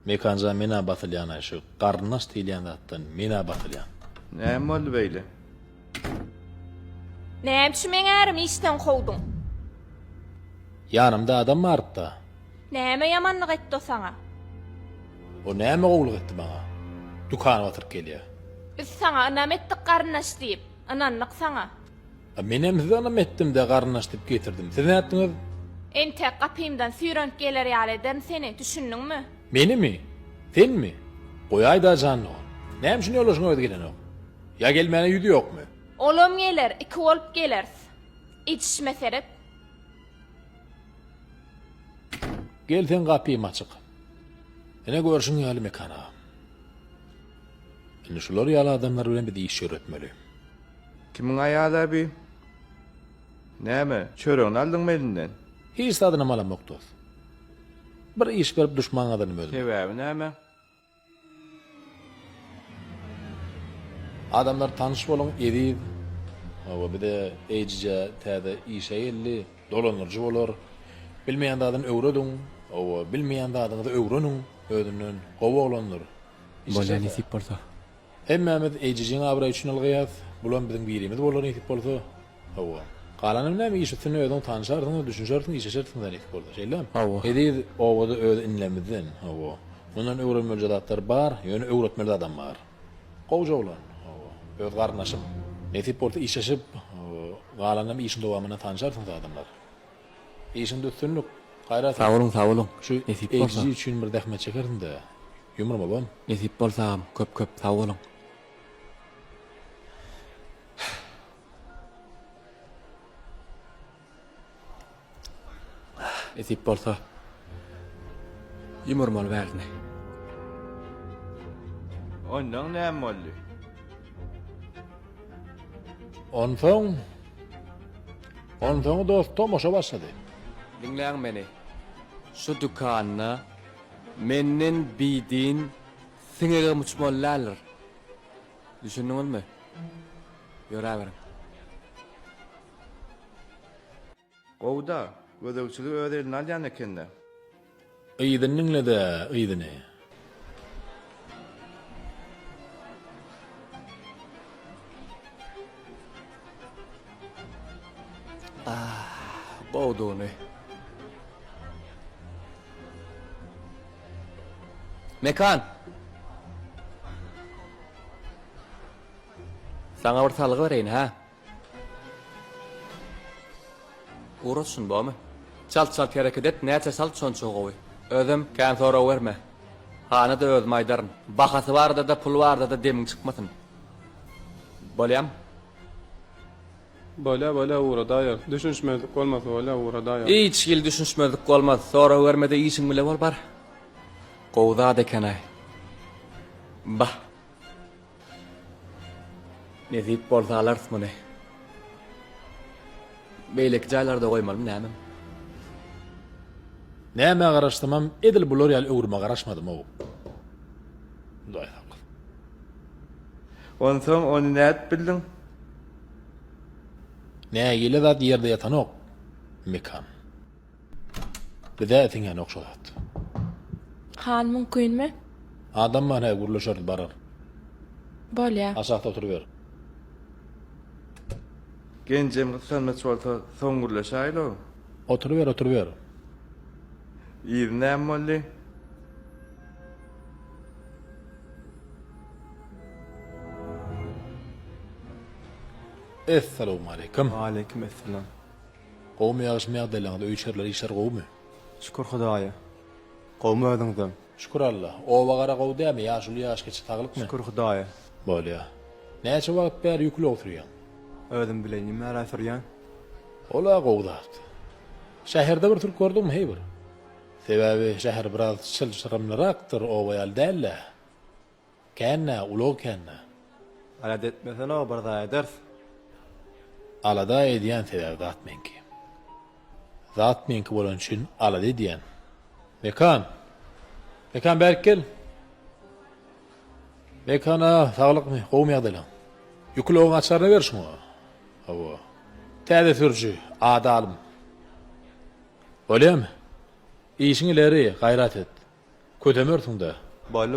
Mekanca mena batılyan şu qarnaş diýilýän zatdan mena batılyan. Näme boldy beýle? Näme şu meňe ärim işden howdun? Yanımda adam barda. Näme ýamanlyk etdi o saňa? O näme gowluk etdi bana? Dukana batyryp gelýär. Biz saňa anam etdik garnaş diýip, ananlyk saňa. Menem hızlanım etdim de qarnaş diýip getirdim. Siz näetdiňiz? Ente gapymdan süýrenip geler ýalydan seni düşündiňmi? Meni mi? Sen mi? Goýaý da janly. Näme şunu ýoluşyň öýde gelen o? Ya gelmene ýüdi ýokmy? Olum geler, iki bolup gelers. İçişme serip. Gel sen gapyym açyk. Ene görüşüň ýaly mekana. Ene şular ýaly adamlar bilen bir iş ýöretmeli. Kimin aýaly abi? Näme? Çöreň aldyňmy elinden? Hiç tadyna malam ýokdy. Bir iş berip düşman adamı öldü. Sebäbi näme? Adamlar tanış bolun edip, o bir de ejice täze işe geldi, dolanırcı bolar. Bilmeýän dadyň öwredin, o bilmeýän dadyň da öwrenün, ödünden gowaglandyr. Bolýan isip bolsa. Hemmämiz ejijiň abra üçin algyýas, bulan biziň birimiz bolar isip bolsa. Hawa. Galanyň näme iş üçin ödün tanışardyň, düşünýärdiň, işeşerdiň da isip bolsa. Şeýlem. Edip owada öde inlemizden, hawa. Mundan öwrenmeli zatlar bar, ýöne öwretmeli adam bar. Gowjaglan. Öz garnaşym. Netip bolsa işeşip, galanyň işin dowamyna tanışardyň da adamlar. İşin düsünlük, gayrat. Sağ olun. Şu Nesip bolsa. ejici üçin bir dähmet çekerdim de. Ýumurma babam. Nesip bolsa köp sağ olun. Nesip bolsa. Ýumurmaly bärdine. Ondan näme boldy? Ondan dost tomoşa başladı. Dinleň meni. Şu dükanyna menden bidin siňege muçmallar. Düşündiňizmi? Ýöräberin. Gowda, gödekçilik öz eline alýan ekende. Ýydynyňle de ýydyny. Gowduny. Mekan. Saňa bir salgy bereýin ha. Urussun bamy? Çalt hareket et, näçe salt şonça gowy. Özüm kan sonra berme. Hana da öz maýdaryn. Bahasy barda da pul barda da demiň çykmasyn. Bolýam? Bola uğradaýar. Düşünşmedik bolmasa bola uğradaýar. Hiç ýyl düşünşmedik bolmaz. Sonra bermede işiň bile bol bar. Gowda dekenay. Bah. Nezip bolsa alarsmyny? Beýleki jaýlarda goýmalym näme? Näme garaşdymam, edil bular ýaly öwrüme garaşmadym o. Doýak. Onsoň onu näet bildin? Nägile zat ýerde ýatan ok. Mekan. Bize etiňe okşadat. Han mümkinmi? Adam mana gurlaşar barar. Bolýa. Aşağıda oturup ber. Gencem gitsenme çolta soňgurlaşaýlo. Oturup ber. Ýyr näme boldy? Assalamu alaykum. Aleyküm esselam. Gowmy ýaşmaýar delaňda öýçerler işler gowmy? Şükür Hudaýa. Gowmy ödüňden. Şükür Allah. Owa gara gow dämi? Ýaşul ýaş geçip taglypmy? Şükür Hudaýa. Bolýa. Näçe wagt bäri ýükli oturýan? Ödüm bilen nime arasyrýan? Ola gowdat. Şäherde bir türk gördüm heýber. Sebäbi şäher biraz çylçyramlarakdyr owa ýaly dälle. Känne, ulug känne. Alad etmesen o bir daha eders. Alada edýän sebäbi zat menki. Zat menki bolan üçin alada edýän. Mekan berkel. Mekana sağlykmy? Gowmaýar delaň. Ýükli oňa açaryny ber şuňa. Hawa. Täze sürjü, adalym. Bolýarmy? İşiň ileri gayrat et. Kötemörtüň de. Bolly.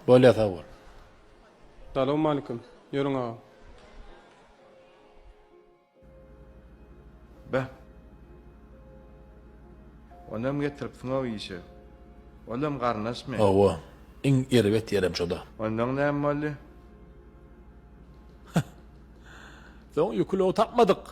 Bolýa sawol. Salam aleyküm. Ýörüň ağa. Bä. Onam getiripsiň o işe. Olam garnaşmy. Owa. Iň erebet ýerem şoda. Ondan näme boldy? Soň ýükle tapmadyk.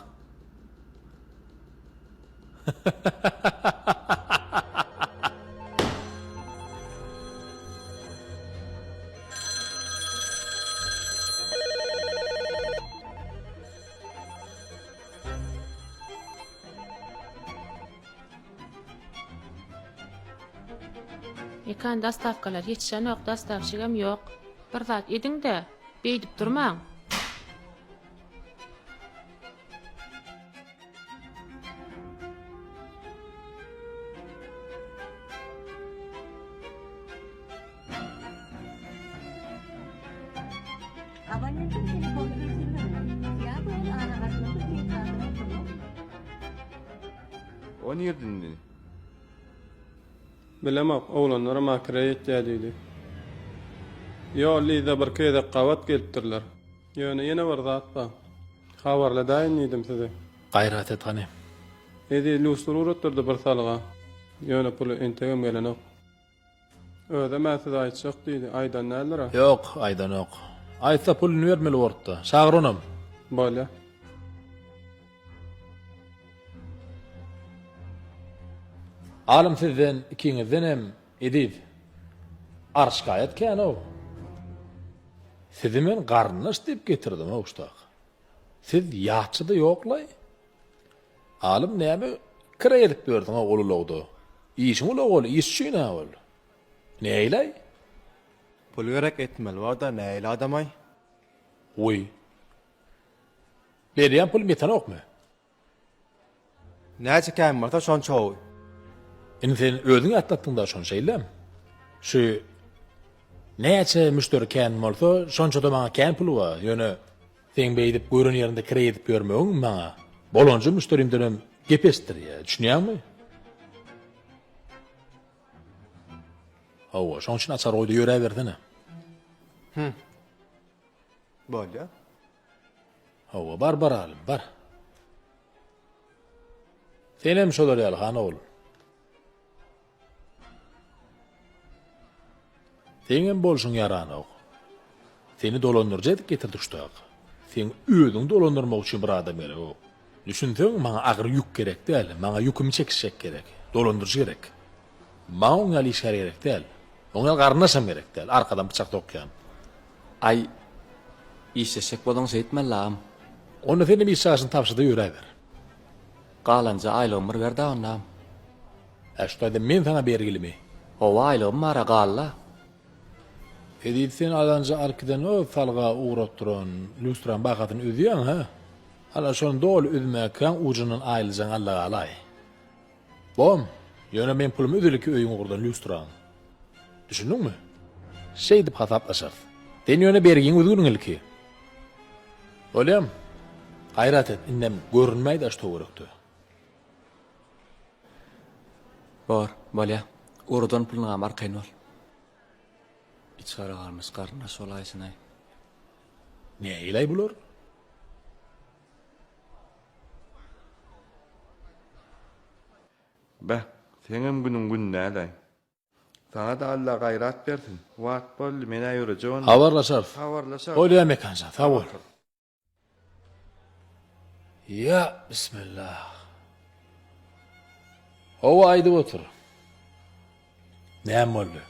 Ekan dastavkalar yetişen yok, dastavçygam yok. Bir zat edin de, beýdip durmaň. Abonentin telefonunu silmedi. Ya bu aralarında bir kadro kurulu. O niýerdindi? Bilemek, oğlanlara makireye ihtiyacıydı. Yo, liza bir köyde qavat gelipdirler. Yöne yine bir zat ba. Habarla daýyn diýdim size. Gaýrat et gany. Edi lustur uratdyrdy bir salga. Yöne pulu entegem gelenok. Öde mäsiz aýtjak diýdi. Aýdan näler? Ýok, aýdan ýok. Aýtsa pulny bermeli bolupdy. Şagyr onam. Bolýa. Alym sizden ikiňizden hem edip arşgaýat kän o. Sizi men garnaş diýip getirdim o uştak. Siz ýatçyda ýoklay. Alym näme kire edip berdiň o ululagdy. İşiň ulug, işçiňe ol. Näýlay? Pul gerek etmeli var da näýle adamay? Uy. Berýän pul metan okmy? Näçe kän barda şonça oý. Indi sen özüň atlatdyň da şon şeýlem. Şu näçe müşteri kän bolsa, şonça da maňa kän pul bar. Ýöne sen beýdip görün ýerinde kire edip bermegiň maňa. Bolonjy müşterimden gepesdir ýa, düşünýärmi? Hawa, şoň üçin açar oýda ýöräberdine. Bolýa. Hawa, bar alim, bar. Senem şolar ýaly han oğul. Senem bolşuň ýarany ok. Seni dolandyrjak getirdik şutak. Sen özüň dolandyrmak üçin bir adam gerek ok. Düşünseň, maňa agyr ýük gerek däl, maňa ýükümi çekişek gerek, dolandyrjy gerek. Maňa oňal iş gerek däl. Oňal garnaşam gerek däl, arkadan bıçak dokýan. Ay, işeşek bolan seýtmelam. Onu senem işaşyny tapşyda ýöräber. Galanja aýlygymyr berdi onam. Eşde men sana bergilimi. Owa aýlygym mara galla. Edip sen alanca arkiden o salga uğrap duran, lustran bakatın ödüyen ha? Hala şonu dol ödmeken ucunun aýlyjan Allaha alay. Bom, ýöne men pulumy ödüliki öýüň uğurdan lustran. Düşündüňmi? Şey dip hasaplaşar. Den ýöne bergiň özüňiň ilki. Olam, gaýrat et, innem görünmeýdi aş töwerekdi. Bolýa. Urdan pulny amar kyn bol. İçgara garmys garna şolaýsyny. Näýlay bular? Bä, senem günüň gün näle? Sana da Allah gaýrat bersin. Wagt boldy, men aýyrjak. Habarlaşar. Habarlaşar. Bolýa mekanja, sawol. Ya bismillah. Owa aýdyp otur. Näme boldy?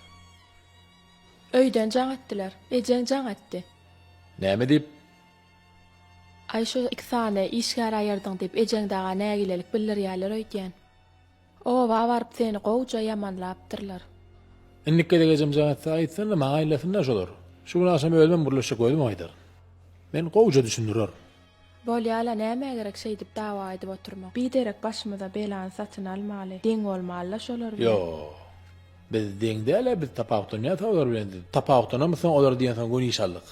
Öýden jaň etdiler. Ejen jaň etdi. Näme dip? Ay şu iksane işgär aýardyň dip ejen daga nägilelik bildirýärler öýdýän. Owa baryp seni gowja ýamanlapdyrlar. Innikke de gecem jaňatsa aýtsan da maňa aýlasynda şolar. Şu günasam ölmem burlaşyk goýdum aýdar. Men gowja düşündirer. Bolýala näme gerek şey dip dawa edip oturmak. Biderek başymyza belan satyn almaly. Deň bolmaly şolar. Yo. Biz deňdäle biz tapawtdan ýa tawar bilendi. Tapawtdan mı sen olar diýen soň gün inşallah.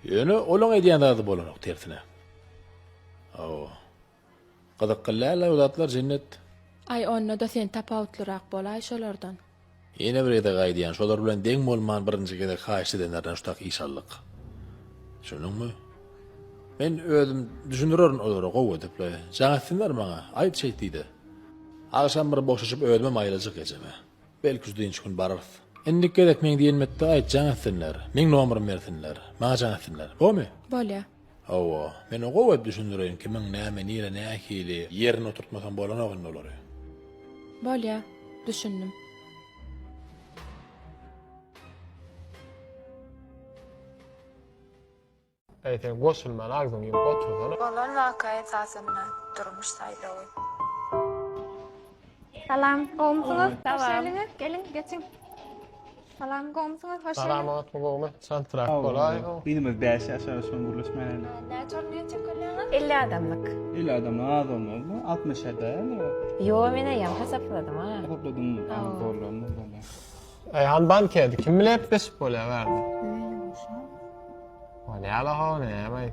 Ýöne olaň edýän zady bolanok tersine. O. Gadak qillala ulatlar cennet. Ay onno da sen tapawtlyrak bolay şolardan. Yine bir ede gaýdýan şolar bilen deň bolman birinji gede haýyş edenlerden şutak işallyk. Şunuňmy? Men özüm düşündürürün olara gowy ediple. Jaňatsinler maňa, aýt şey diýdi. Akşam bir boşaşyp özüme maýlajyk geçeme. Belki üzdüňç gün bararys. Endik gedek men diýenmetde aýt jaňatsinler. Meň nomerim bersinler. Maňa jaňatsinler. Bomy? Bolýa. Awa, men o gowy düşündürýän ki men näme nire nähili ýerine oturtmasam bolanok olary. Bolýa. Düşündüm. Ayten goşulman agzym ýyp oturdy. Bolan wakaýa esasynda durmuş saýlawy. Salam, komşunuz. Salam. Gelin, geçin. Salam, komşunuz. Hoş geldin. Salamat gowy, çantrak bolay. Bilimiz 5 yaşar son guruluşmayla. Ne çorluya çekolyanız? 50 adamlık. 50 adam az olmaz mı? 60 eder. Yo, men ayam hesapladım ha. Topladım mı? Zorlanma böyle. Ayhan bankedi, kim bilip beş bolýa berdi. O ne ala ne may.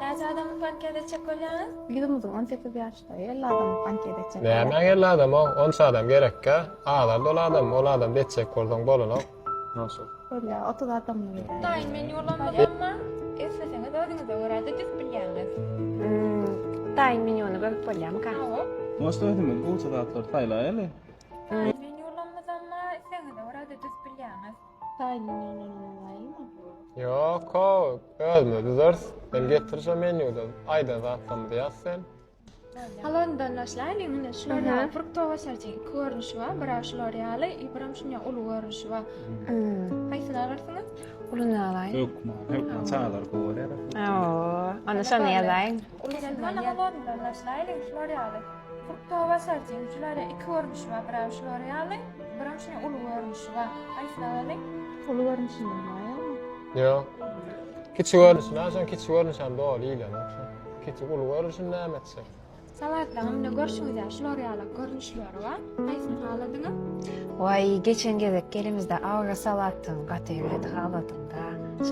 Ne adamın bankada çekolyanız? Gidimizin 18 yaşda 50 adamlık bankede çek. Näme geldi adam o? 10 adam gerekkä. Ağlar dolu adam, ol adam detçek bolsaň bolanok. Nasıl? Öyle 30 adamlık. Daim men yollamadym mı? Esleseňiz özüňizde göradi düz bilýäňiz. Daim minyonu görüp bolýam ka. Nasıl ödümüz? Bu çadatlar saylayalım. Men yollamadym mı? Esleseňiz göradi düz bilýäňiz. Daim minyonu aýymy? Yok, o özmü düzers. Ben getirse menüde ayda zatdan diýersen. Halondan başlaýlyň, şulara fruktowa serçe görnüşi var, bira şular ýaly, ibram şuňa uly görnüşi var. Haýsyny alarsyňyz? Ulunu alay. Yok mu? Yok mu? Çağlar kovalar. Oo, onu şonu ýazaýyn. Ulundan halondan başlaýlyň, şular ýaly. Fruktowa serçe şulara iki görnüşi var, bira şular ýaly, ibram şuňa uly görnüşi var. Haýsyny alalyň? Uly görnüşi aýymy? Yok. Kiçik görnüşün, aşan kiçik görnüşen doğru ilan. Kiçik ulu görnüşün näme etsek? Salatlarymda görşüňizde şular ýaly görnüşler bar. Haýsyny haladyňyz? Vay, geçen gezek gelimizde awra salatyň gatyrydy haladyň da.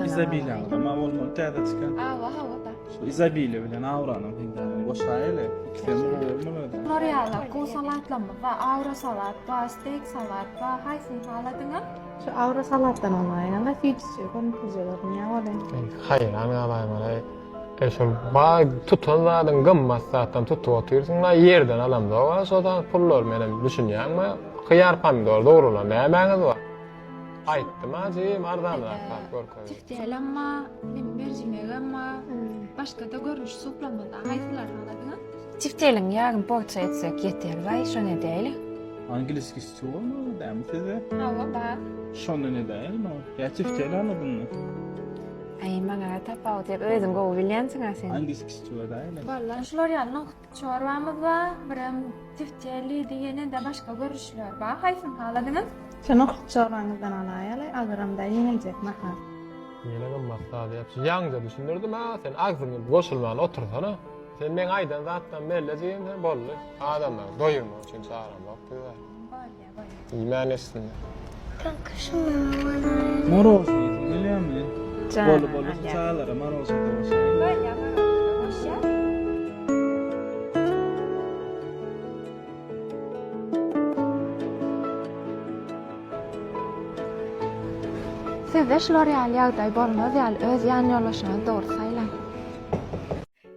İzabile ama olmadı. Täze çıkan. Awa hawada. Şu İzabile bilen Avra'nın hindani boşayla. İkisini olmalı. Şular ýaly ku salatlarymyz bar, awra salat bar, steak salat bar. Haýsyny haladyňyz? Şu awra salatdan olaýyn, ama fiççi konuşýarlar ýa-da. Hayır, ana alayım alay. Eşol ba tutanlardan gymmasatdan tutup oturýarsyň, ýerden alam da, sodan pullar menem düşünýärmi? Kyýar pomidor dogrulan nämeňiz bar? Aýtdym ajy, mardanlar görkör. Tiftelemma, mercimegemma, başga da görnüş suplamada. Haýsylar haladyňyz? Çifteliň ýarym porsiýa etsek ýeter, vay şonu edeýli. İngiliz kişisi olur mu? Değil size? Awa bar. Şonu ne değil mi? Ya çifteli anladın mı? Ay, maňa tapawut diýip özüň gowy bilýänsiň sen. İngiliz kişisi var değil mi? Vallahi şular ýaly çorbamyz bar, biram tifteli diýene de başga görüşler bar. Haýsyny haladyňyz? Şonu çorbaňyzdan alaýaly, agaramda ýeňiljek maha. Yine gymmasat diýip, ýaňja düşündirdim ha, sen agzyň goşulman otursana. Sen men aýdan zatdan mellejigin sen boldy. Adamlar doýurmak üçin çağıran wagty bar. Bolýa. Ýman etsin. Moroz yedin biliyor musun? Canım, Bolu çağlara moroz koşar. Bolýa, hoşya. Sizde şular ýaly ýagdaý bolmaz ýaly öz ýany ýolaşyňyzy dogry saýlaň.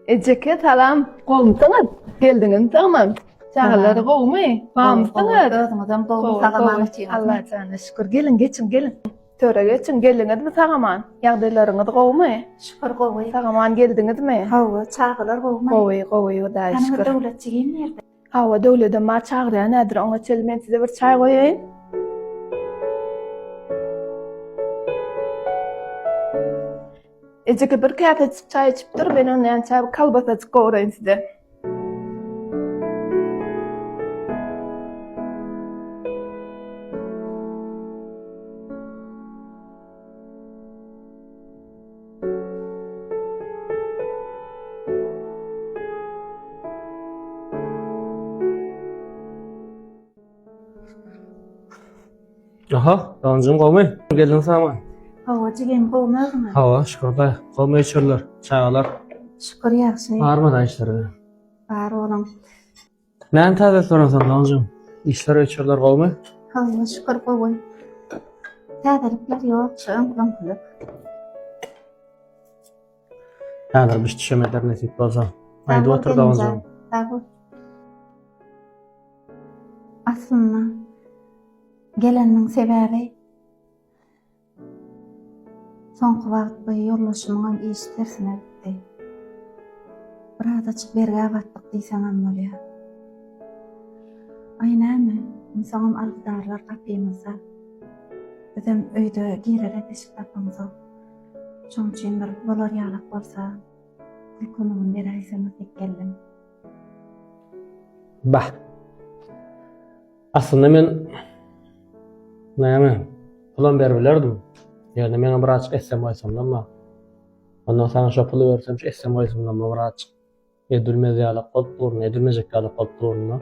Ejeke salam, gowmsyňyz? Geldiňiz tamam. Çağlar gowmy? Bamsyňyz? Özüňizden gowy sagaman üçin. Allah jana şükür. Gelin, geçin, gelin. Töre geçin, geldiňizmi sagaman? Ýagdaýlaryňyz gowmy? Şükür gowy. Sagaman geldiňizmi? Hawa, çağlar gowy. Gowy, Hudaýa şükür. Döwletçigim nerede? Hawa döwleden ma çağırýar nädir? Oňa çel men size bir çay goýaýyn. Ejeke bir käse çay içipdir, ben onu ýan çay kalbasa çykaýyn size. Aha, dancım gowmy? Geldin sama. Hawa, jigem gowmazmy? Hawa, şükürda. Gowmy içerler, çaylar. Şükür ýaxşy. Barmy da işleri? Bar olam. Näme täze sorasan dancım? İşler içerler gowmy? Allah'a şükür koy. Täzelikler yok, şöň bilen kılıp. Häzir biz düşemeder nesip bolsa. Aýdy oturdağymyz. Tabu. Aslında geleniň sebäbi soňky wagt boýy ýollaşymyň iş tersine gitdi. Burada çık berge batdyk diýseňem bolýar. Aýnamy, insanam aldarlar tapýmyza. Bizim öýde girere deşik tapamyza. Şoň üçin bir bolar ýalyk bolsa, kulkunyň beräýsini tekkeldim. Bah. Aslında men näme plan berip bilerdim. Yani men bir açık essem aýsamdan ma. Ondan sonra şu pulu versem şu essem aýsamdan bir açık. Edilmez ýalyk boldur, edilmejek ýalyk boldur.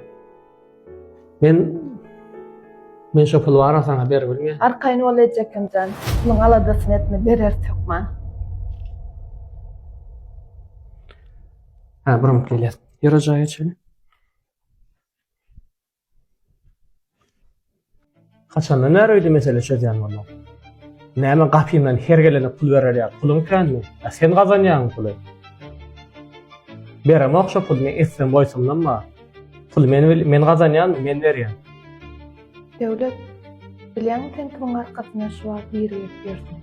Men şu pulu ara sana berip bilme. Arkaýyn bolajak-jan. Muňa aladasyny etme berer tökman. Ha, birim kelýär. Ýarajağa geçelim. Kaçandan nereydi mesele çözýän bolmaly? Näme gapymdan her gelene pul berýär, pulum kanmy? Sen gazanýan puly. Berem okşa pul men etsem boýsumdanma. Pul men gazanýan, men berýän. Döwlet bilýän tenkiň arkasyna şu wagt bir bersin.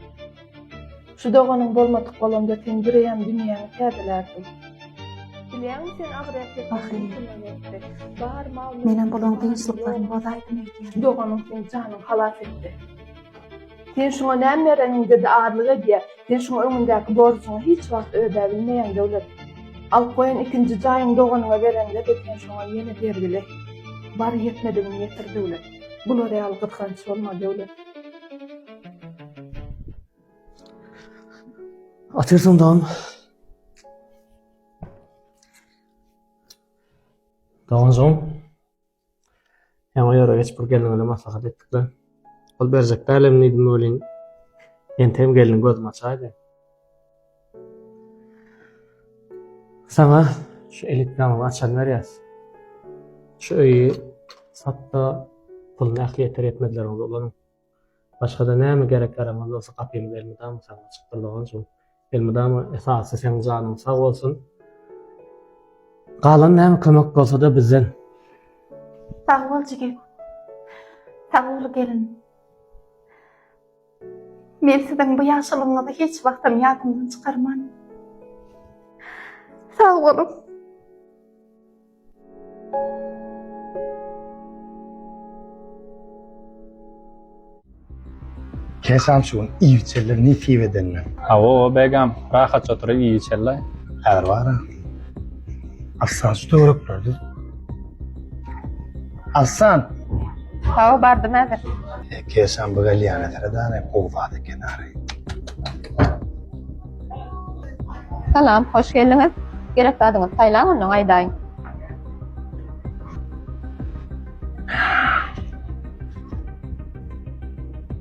Şu doganyň bolmadyk bolanda sen bireýän dünýäni täzelerdi. Bilýän sen agresýa bar mal Menen bolan kynçylyklaryň bozaýdymy diýen. doganyň sen janyň halas etdi. Sen şuňa näme bereniň dedi ağırlyga diýär. Sen şuňa öňündäki borçuňy hiç wagt öde bilmeýän döwlet. Alyp goýan ikinji jaýyň doganyňa berende de sen şuňa ýene bergile. Bar ýetmediňi ýetir döwlet. Bular ýaly gıtganç bolma döwlet. Atyrsam Dağınızım. Ama yara geç bir gelin öyle maslahat ettik de. Ol berzek talim neydim öyleyim. Yentem gelin gözüm açaydı. Sana şu elitnamı açan ver yaz. Şu öyi satta pulunu ahliyetter etmediler olanın. Başka da näme gerek aramaz olsa kapıyım elmidamı sana çıktırlığın şu. Elmidamı esası sen canın sağ olsun. Galan näme kömek bolsa da bizden. Sağ ol jigit. Sağ ol gelin. Men sizden bu ýaşalygyňyzy hiç wagtym ýadymdan çykarman. Sağ olun. Kesam şun iyi çeller ni fivedenme. Awo begam rahat oturup iyi çelle. Her var. Aslan storup durdu. Aslan. Hawa bardym häzir. Kesam bu galyana teredane qowwady kenary. Salam, hoş geldiňiz. Gerek adyňyz Taýlan, onuň aýdaýyn.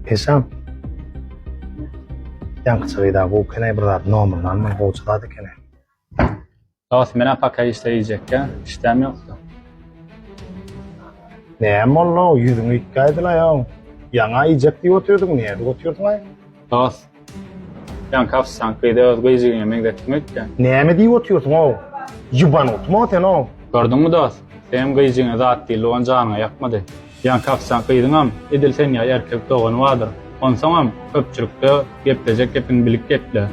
Kesam. Ýangyçyda bu kenay bir zat nomurdan men gowçylady kenay. Dost mena pakay işleyecek ya. İşlem yoktu. Näme oldu? Ýüzüňi ýitkäýdiler ýa. Ýaňa ýejek diýip oturdun, näde oturdun aý? Dost. Yan kafsan kıydı özgü izgin yemek etmekten. Näme diýip oturdun o? Ýuban otma sen o. Gördün mü dost? Senin gıycığına zat değil, oğan canına yakmadı. Yan kafsan kıydın edil sen ya erkek doğun vardır. Onsan köpçülükte geplecek, gepin bilik geple.